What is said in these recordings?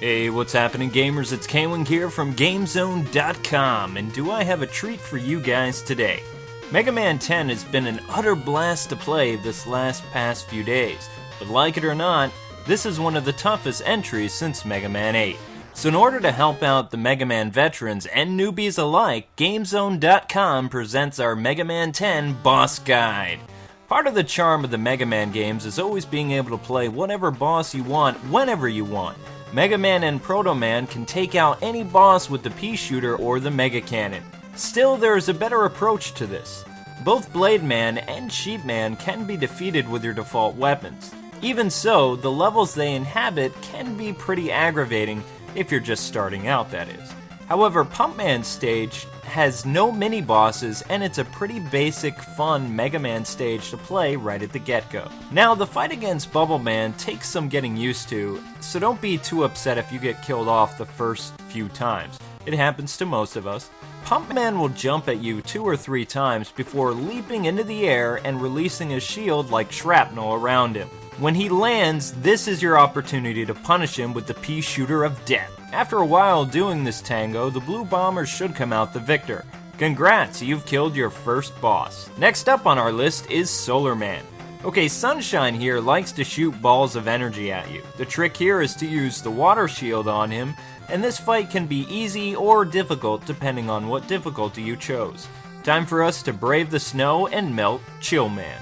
Hey, what's happening, gamers? It's K-Wing here from GameZone.com, and do I have a treat for you guys today? Mega Man 10 has been an utter blast to play this past few days, but like it or not, this is one of the toughest entries since Mega Man 8. So in order to help out the Mega Man veterans and newbies alike, GameZone.com presents our Mega Man 10 Boss Guide. Part of the charm of the Mega Man games is always being able to play whatever boss you want, whenever you want. Mega Man and Proto Man can take out any boss with the pea shooter or the Mega Cannon. Still, there is a better approach to this. Both Blade Man and Sheep Man can be defeated with your default weapons. Even so, the levels they inhabit can be pretty aggravating if you're just starting out, that is. However, Pump Man's stage has no mini-bosses, and it's a pretty basic, fun Mega Man stage to play right at the get-go. Now, the fight against Bubbleman takes some getting used to, so don't be too upset if you get killed off the first few times. It happens to most of us. Pump Man will jump at you 2 or 3 times before leaping into the air and releasing his shield like shrapnel around him. When he lands, this is your opportunity to punish him with the pea shooter of death. After a while doing this tango, the blue bomber should come out the victor. Congrats, you've killed your first boss. Next up on our list is Solar Man. Okay, Sunshine here likes to shoot balls of energy at you. The trick here is to use the water shield on him, and this fight can be easy or difficult depending on what difficulty you chose. Time for us to brave the snow and melt Chill Man.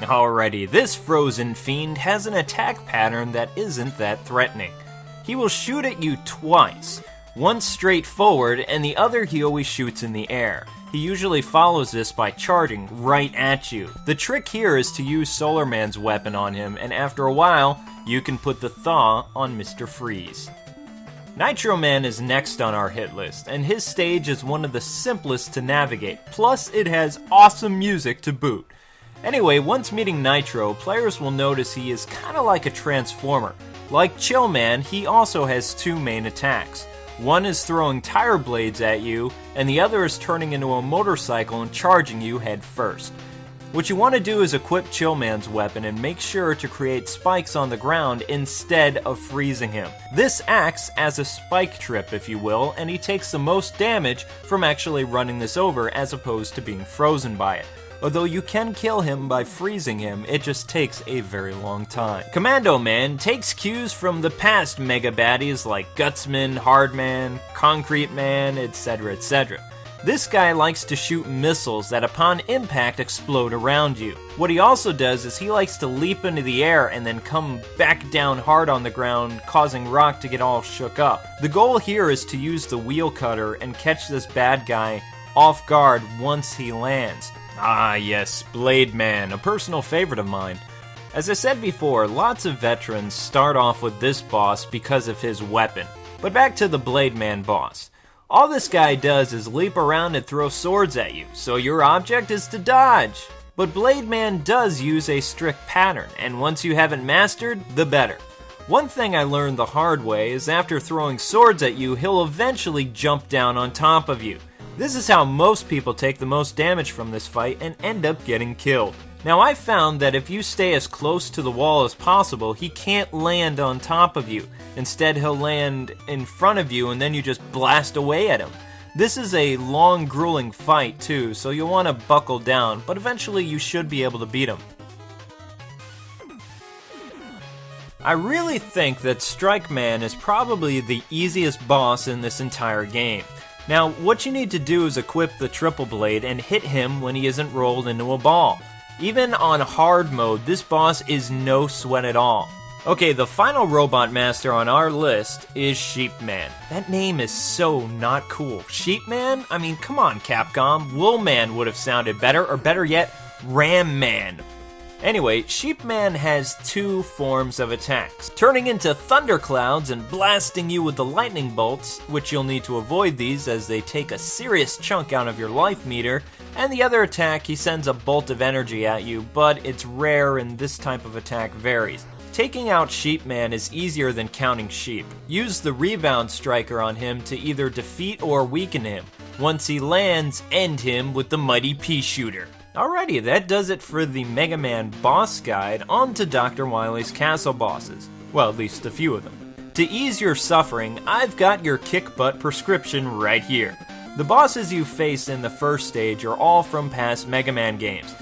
Alrighty, this frozen fiend has an attack pattern that isn't that threatening. He will shoot at you twice, once straight forward and the other he always shoots in the air. He usually follows this by charging right at you. The trick here is to use Solar Man's weapon on him, and after a while, you can put the thaw on Mr. Freeze. Nitro Man is next on our hit list, and his stage is one of the simplest to navigate, plus it has awesome music to boot. Anyway, once meeting Nitro, players will notice he is kinda like a transformer. Like Chill Man, he also has 2 main attacks. One is throwing tire blades at you, and the other is turning into a motorcycle and charging you head first. What you want to do is equip Chill Man's weapon and make sure to create spikes on the ground instead of freezing him. This acts as a spike trip, if you will, and he takes the most damage from actually running this over as opposed to being frozen by it. Although you can kill him by freezing him, it just takes a very long time. Commando Man takes cues from the past mega baddies like Gutsman, Hardman, Concrete Man, etc, etc. This guy likes to shoot missiles that upon impact explode around you. What he also does is he likes to leap into the air and then come back down hard on the ground, causing Rock to get all shook up. The goal here is to use the wheel cutter and catch this bad guy off guard once he lands. Ah yes, Blade Man, a personal favorite of mine. As I said before, lots of veterans start off with this boss because of his weapon. But back to the Blade Man boss. All this guy does is leap around and throw swords at you, so your object is to dodge. But Blade Man does use a strict pattern, and once you have it mastered, the better. One thing I learned the hard way is after throwing swords at you, he'll eventually jump down on top of you. This is how most people take the most damage from this fight and end up getting killed. Now I found that if you stay as close to the wall as possible, he can't land on top of you. Instead, he'll land in front of you and then you just blast away at him. This is a long, grueling fight too, so you'll want to buckle down, but eventually you should be able to beat him. I really think that Strike Man is probably the easiest boss in this entire game. Now, what you need to do is equip the triple blade and hit him when he isn't rolled into a ball. Even on hard mode, this boss is no sweat at all. Okay, the final robot master on our list is Sheep Man. That name is so not cool. Sheep Man? I mean, come on, Capcom. Wool Man would have sounded better, or better yet, Ram Man. Anyway, Sheep Man has 2 forms of attacks, turning into thunderclouds and blasting you with the lightning bolts, which you'll need to avoid these as they take a serious chunk out of your life meter, and the other attack, he sends a bolt of energy at you, but it's rare and this type of attack varies. Taking out Sheep Man is easier than counting sheep. Use the rebound striker on him to either defeat or weaken him. Once he lands, end him with the mighty pea shooter. Alrighty, that does it for the Mega Man boss guide. On to Dr. Wily's castle bosses. Well, at least a few of them. To ease your suffering, I've got your kick-butt prescription right here. The bosses you face in the first stage are all from past Mega Man games.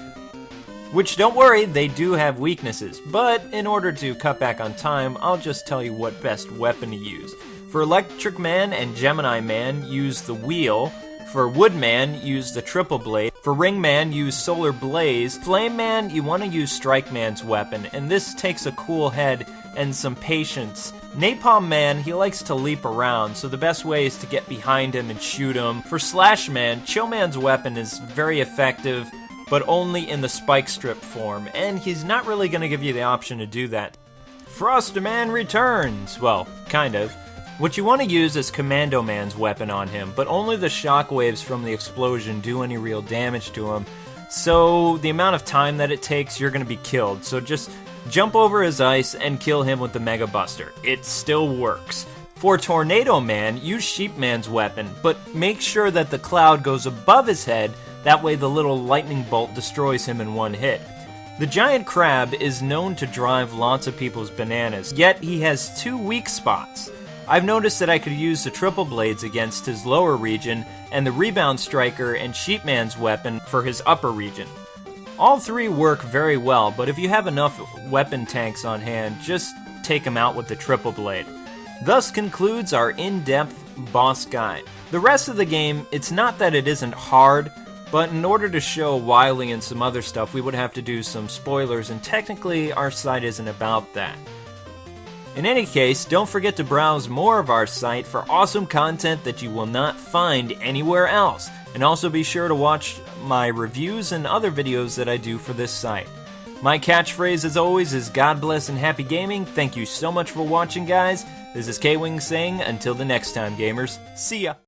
Which, don't worry, they do have weaknesses, but in order to cut back on time, I'll just tell you what best weapon to use. For Electric Man and Gemini Man, use the wheel. For Wood Man, use the triple blade. For Ring Man, use Solar Blaze. Flame Man, you want to use Strike Man's weapon, and this takes a cool head and some patience. Napalm Man, he likes to leap around, so the best way is to get behind him and shoot him. For Slash Man, Chill Man's weapon is very effective, but only in the spike strip form, and he's not really going to give you the option to do that. Froster Man returns! Well, kind of. What you want to use is Commando Man's weapon on him, but only the shockwaves from the explosion do any real damage to him, so the amount of time that it takes, you're going to be killed, so just jump over his ice and kill him with the Mega Buster. It still works. For Tornado Man, use Sheep Man's weapon, but make sure that the cloud goes above his head. That way the little lightning bolt destroys him in one hit. The giant crab is known to drive lots of people's bananas, yet he has 2 weak spots. I've noticed that I could use the triple blades against his lower region, and the rebound striker and Sheepman's weapon for his upper region. All three work very well, but if you have enough weapon tanks on hand, just take them out with the triple blade. Thus concludes our in-depth boss guide. The rest of the game, it's not that it isn't hard, but in order to show Wily and some other stuff, we would have to do some spoilers, and technically our site isn't about that. In any case, don't forget to browse more of our site for awesome content that you will not find anywhere else, and also be sure to watch my reviews and other videos that I do for this site. My catchphrase as always is God bless and happy gaming. Thank you so much for watching, guys. This is K-Wing saying until the next time, gamers. See ya!